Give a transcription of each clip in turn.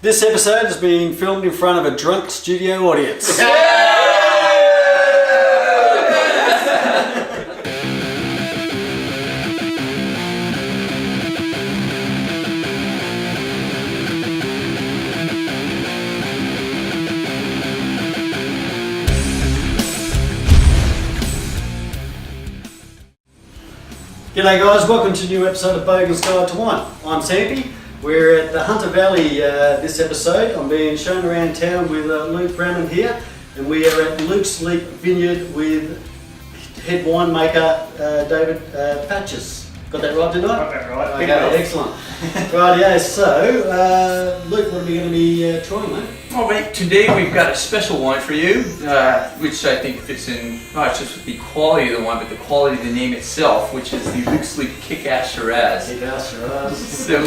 This episode is being filmed in front of a drunk studio audience. G'day guys, welcome to a new episode of Bogan'S Guide to Wine. I'm Sampy. We're at the Hunter Valley this episode. I'm being shown around town with Luke Bramman here, and we are at Luke's Leap Vineyard with head winemaker David Patches. Got that right, didn't I? Got that right. Okay, excellent. Right, yeah, so Luke, what are we going to be trying, mate? All right, today we've got a special wine for you, which I think fits in not just with the quality of the wine, but the quality of the name itself, which is the Luke's Leap Kick-Ass Shiraz. Kick-Ass Shiraz. So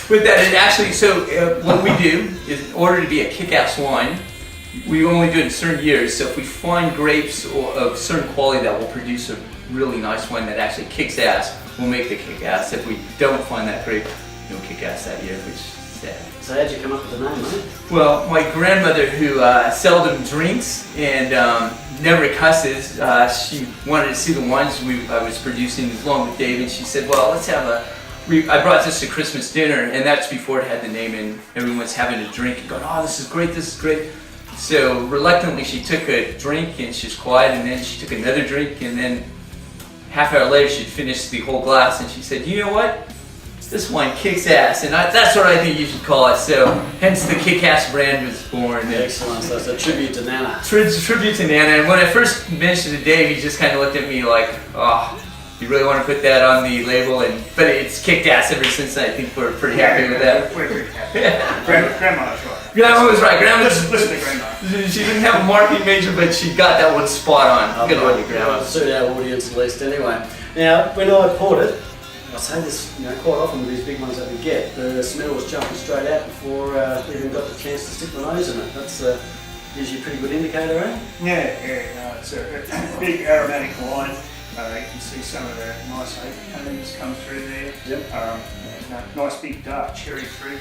with that, it actually, what we do is, in order to be a kick-ass wine, we only do it in certain years. So if we find grapes of certain quality that will produce a really nice wine that actually kicks ass, we'll make the kick-ass. If we don't find that grape, we don't kick ass that year, which is sad. So how'd you come up with the name, mate? Well, my grandmother, who seldom drinks and never cusses, she wanted to see the wines I was producing along with Dave, and she said, well, let's have I brought this to Christmas dinner, and that's before it had the name, and everyone's having a drink and going, oh, this is great, this is great. So reluctantly, she took a drink, and she's quiet, and then she took another drink, and then half hour later, she'd finished the whole glass, and she said, you know what? This wine kicks ass, and that's what I think you should call it. So, hence the Kick-Ass brand was born. Excellent, so it's a tribute to Nana. Tribute to Nana, and when I first mentioned it to Dave, he just kind of looked at me like, oh, you really want to put that on the label? But it's kicked ass ever since, and I think we're pretty happy with that. We're pretty happy. Grandma was right. Grandma was right. Grandma listen to Grandma. She didn't have a marketing major, but she got that one spot on. Good on you, Grandma. Suit our audience at least anyway. Now, when I poured it, I say this quite often with these big ones that we get, the smell was jumping straight out before we even got the chance to stick my nose in it. That's gives you a pretty good indicator, eh? Yeah, it's a big aromatic wine. You can see some of the nice aromas come through there. Yep. Nice big dark cherry fruit.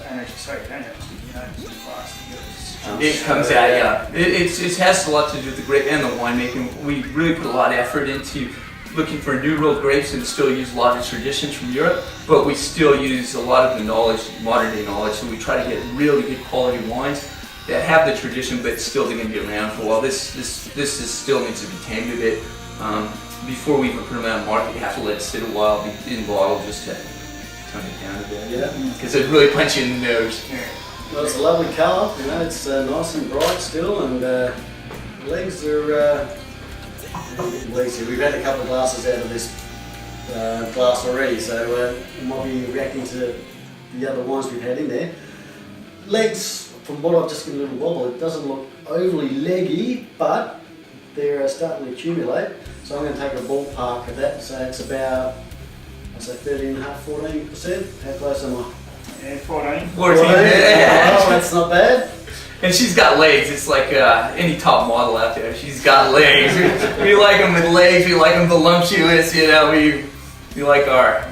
And as you say, you don't have to stick your nose in the glass. It comes out, yeah. It has a lot to do with the grape and the winemaking. We really put a lot of effort into looking for new world grapes and still use a lot of traditions from Europe, but we still use a lot of the knowledge, modern day knowledge, so we try to get really good quality wines that have the tradition but still going to be around for a while. This still needs to be tamed a bit. Before we even put them out on the market, you have to let it sit a while in bottle just to tone it down a bit. Yeah. Because it really punch you in the nose. Yeah. Well, it's a lovely colour, it's nice and bright still, and the legs are We've had a couple of glasses out of this glass already, so we might be reacting to the other wines we've had in there. Legs, from what I've just given a little wobble, it doesn't look overly leggy, but they're starting to accumulate. So I'm going to take a ballpark of that, so it's about, I'd say 13.5%, 14%. How close am I? Yeah, 14. 14. Yeah. Oh, that's not bad. And she's got legs. It's like any top model out there. She's got legs. We like them with legs. We like them voluptuous. We like our,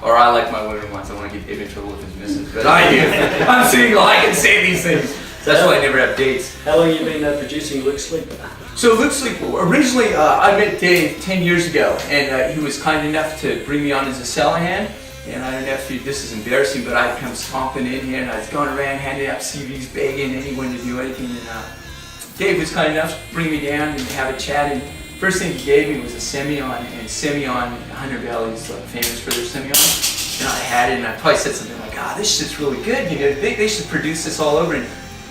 or I like my women ones. I want to get Dave in trouble with his missus, but I do. I'm single. I can say these things. That's why I never have dates. How long have you been producing Luke's Leap? So Luke's Leap, originally I met Dave 10 years ago, and he was kind enough to bring me on as a cellar hand. And I don't know if this is embarrassing, but I'd come stomping in here and I was going around handing out CVs, begging anyone to do anything. And Dave was kind enough to bring me down and have a chat. And first thing he gave me was a Semillon, and Semillon, Hunter Valley is like famous for their Semillon. And I had it, and I probably said something like, this shit's really good. They should produce this all over. And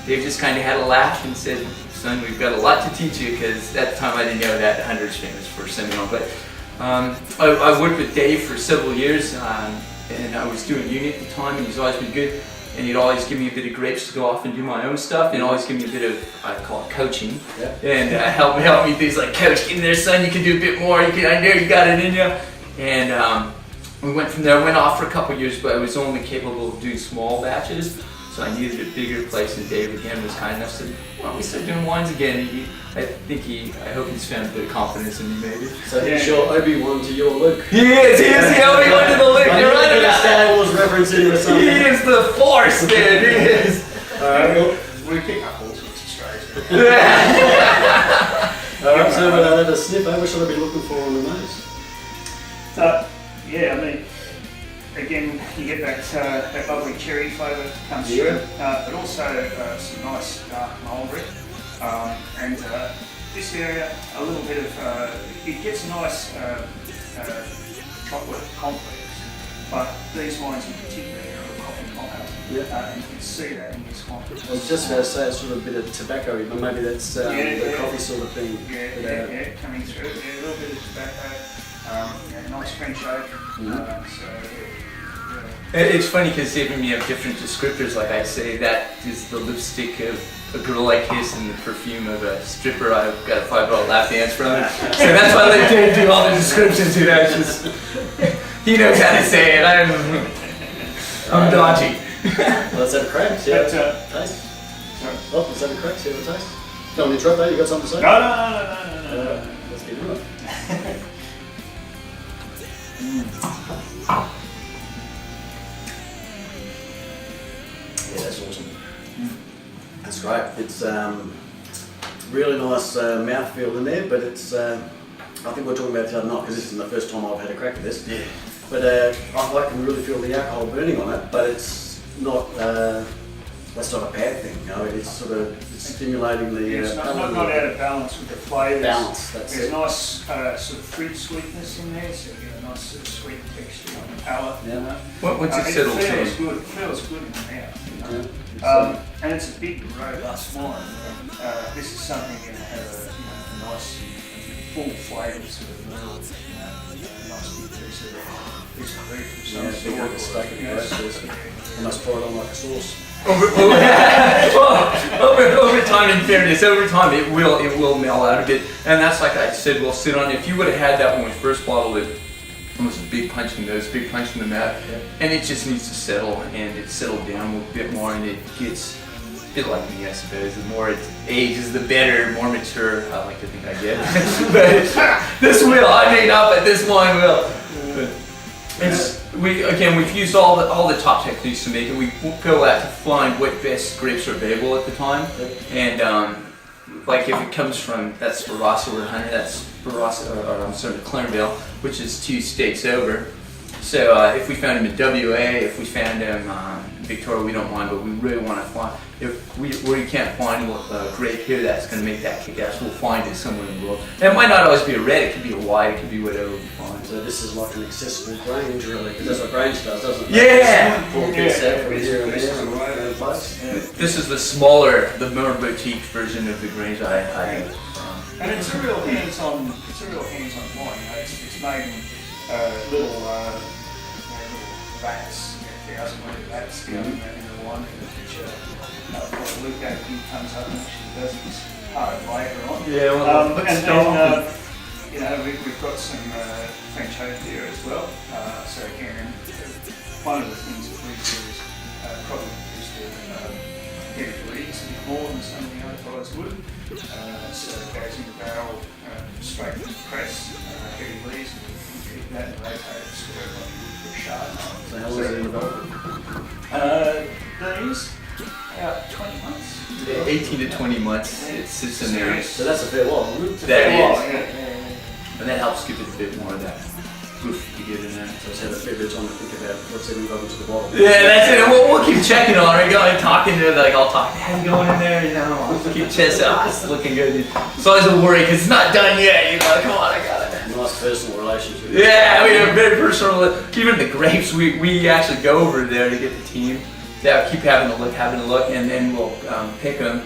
Dave just kind of had a laugh and said, son, we've got a lot to teach you, because at the time I didn't know that Hunter's famous for Semillon. But I worked with Dave for several years, and I was doing uni at the time, and he's always been good, and he'd always give me a bit of grapes to go off and do my own stuff, and always give me a bit of, I call it coaching, and help me things like, coach, get in there, son, you can do a bit more, I know you got it in you. And we went from there, went off for a couple of years, but I was only capable of doing small batches. So I needed a bigger place, and Dave again was kind enough to, well, we started doing wines again. I hope he's found a bit of confidence in me, maybe. So he's your Obi-Wan to your Luke. He is the Obi-Wan to the Luke. You're right about Star Wars reference in or something. He is the Force, dude. He is. Alright, well, We pick up all sorts of strays. alright, so the sniff, what should I be looking for on the nose? Yeah, I mean, again, you get that lovely cherry flavour that comes Yeah. through, but also some nice dark mulberry. And this area, a little bit of, it gets a nice chocolate complex, but these wines in particular are a coffee compound. Yeah. And you can see that in this one. I was just about to say it's sort of a bit of tobacco, but maybe that's the coffee sort of thing. Yeah, coming through. Yeah, a little bit of tobacco, nice French oak. It's funny because even you have different descriptors. Like I say, that is the lipstick of a girl I kiss and the perfume of a stripper I've got a $5 lap dance from. So that's why I let Dave do all the descriptions. You know, it's just, he knows how to say it. I'm dodgy. Well, let's have a crack. See how it tastes. Sorry? Oh, let's have a crack. See how it tastes. Don't want to interrupt that. You got something to say? No. Let's get into it. Yeah, that's awesome. That's great. It's really nice mouthfeel in there, but it's, I think we were talking about it the other night because this isn't the first time I've had a crack at this. Yeah. But I can really feel the alcohol burning on it, but it's not, that's not a bad thing, you know, it's sort of it's stimulating the It's not out of balance with the flavours. balance, that's There's it. nice sort of fruit sweetness in there, so you get a nice sort of sweet texture on the palate. Yeah. You know? Once it settles feels in. good. It feels good in the mouth. You know? Yeah. And it's a big, robust wine. This is something you're going to have a nice, full flavoured sort of meal. A nice big piece of beef Yeah, of some big like a sort. steak and sauce. I must pour it on like a sauce. Over time, in fairness, over time it will mellow out a bit, and that's like I said, we'll sit on it. If you would have had that when we first bottled it, it was a big punch in the nose, big punch in the mouth, and it just needs to settle, and it settled down a bit more, and it gets a bit like me, I suppose. The more it ages, the better, more mature. I like to think I get. But this will, I may not, but this wine will. We've used all the top techniques to make it. We go out to find what best grapes are available at the time, and like if it comes from that's Barossa or Hunter, that's Barossa or I'm sorry, Clarendale, which is 2 states over. So if we found him in WA, if we found him in Victoria, we don't mind, but we really want to find if we can't find a grape here that's going to make that kick ass, we'll find it somewhere in the world. And it might not always be a red, it could be a white, it could be whatever we find. So this is like an accessible Grange really, because that's what Grange does, doesn't it? Yeah! Pour bits out from Yeah, here and it's there and all all right. over the place. This is the smaller, the more boutique version of the Grange I have. And it's a real hands-on wine. It's made in little vats, 1,000-litre vats in the wine, which Luke Atkins comes up and actually does his part later on. Yeah, well, and then we've got some French oak there as well. So again, one of the things that we do is probably just to get it leaves a bit more than some of the other guys would. So it goes in the barrel straight from the press, heavy leaves, and you keep that and rotate it sort of like a Shiraz. So how long is it in the bottle? These, about 20 months. Yeah, 18 to 20 months, it sits in there. So that's a fair while, isn't it? That is. Yeah. And that helps give it a bit more of that oof you get in there. So it's had a fair bit of time to think about what's even got into the bottle. Yeah, that's it. We'll keep checking on it. Going talking to it, like I'll talk. How you going in there? You know, I'll keep chest out. It's looking good. So I always worry because it's not done yet. You know, come on, I got it. Nice personal relationship. Yeah, we have a very personal. Even the grapes, we actually go over there to get the team. Yeah, keep having a look, and then we'll pick them,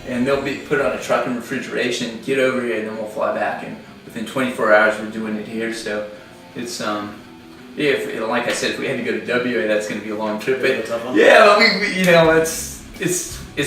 and they'll be put on a truck in refrigeration. Get over here, and then we'll fly back. And within 24 hours, we're doing it here. So it's like I said, if we had to go to WA, that's going to be a long trip. But yeah, but we you know, it's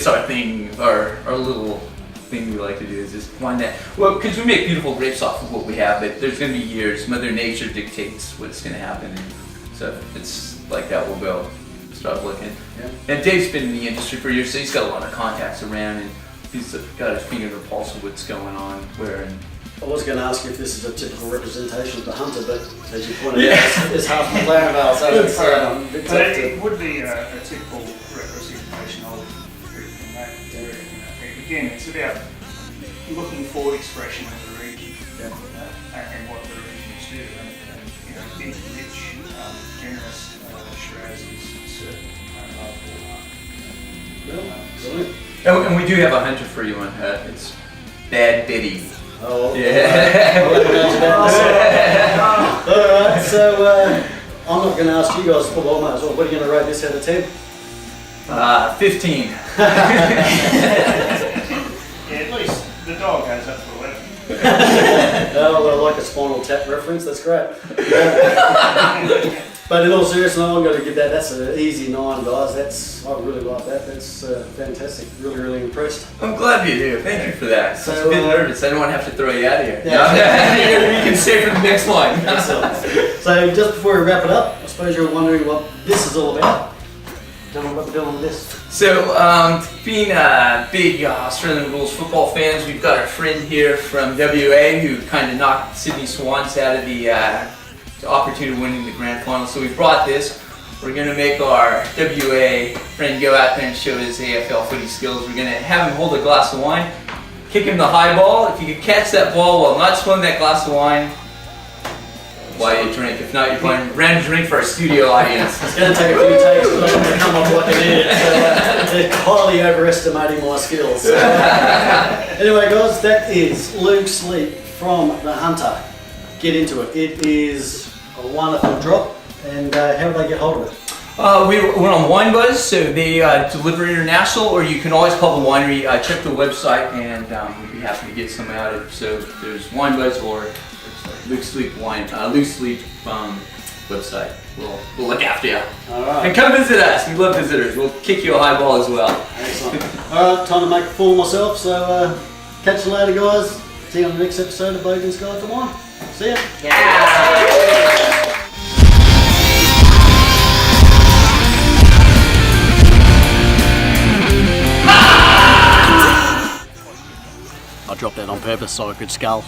our thing, our little thing we like to do is just find that. Well, because we make beautiful grapes off of what we have, but there's going to be years. Mother Nature dictates what's going to happen, and so if it's like that, we'll go. start looking. Yeah. And Dave's been in the industry for years, so he's got a lot of contacts around, and he's got his finger to the pulse of what's going on where. And I was going to ask you if this is a typical representation of the hunter, but as you pointed out, it's half the Clarendale, so it's it would be a typical representation of in that area. Again, it's about looking forward expression of the region and what the regions do. And big, rich, generous Shiraz is certainly unlovable. Brilliant. and we do have a hunter for you on her. It's Bad Betty. Oh, yeah. Alright, so I'm not going to ask you guys to football mates. What are you going to rate this out of 10? 15. Yeah, at least the dog goes up to 11. Oh, I like a Spinal Tap reference, that's great. But in all seriousness, I'm going to give that, that's an easy 9, guys. I really like that, that's fantastic, really, really impressed. I'm glad you do. Thank you for that. So, I was a bit nervous. I don't want to have to throw you out of here. Yeah. You can stay for the next one. Excellent. So just before we wrap it up, I suppose you're wondering what this is all about. Tell me what we're doing with this. So, being big Australian rules football fans, we've got a friend here from WA who kind of knocked Sydney Swans out of the opportunity of winning the grand final. So we brought this. We're going to make our WA friend go out there and show his AFL footy skills. We're going to have him hold a glass of wine, kick him the high ball. If you can catch that ball while not swilling that glass of wine, while you drink. If not, you're going round drink for our studio audience. It's going to take a few takes for them to come off like an idiot, so they're highly overestimating my skills. So, anyway guys, that is Luke Sleep from The Hunter. Get into it. It is a wonderful drop, and how do they get hold of it? We're on Wine Buzz, so they deliver international, or you can always call the winery, check the website, and we'd be happy to get some out of it. So there's Wine Buzz or Luke Sleep website. We'll look after you. Alright. And come visit us. We love visitors. We'll kick you a high ball as well. Excellent. Alright, time to make a fool of myself, so catch you later guys. See you on the next episode of Bogan'S Guide to Wine. See ya. I dropped that on purpose so I could scull.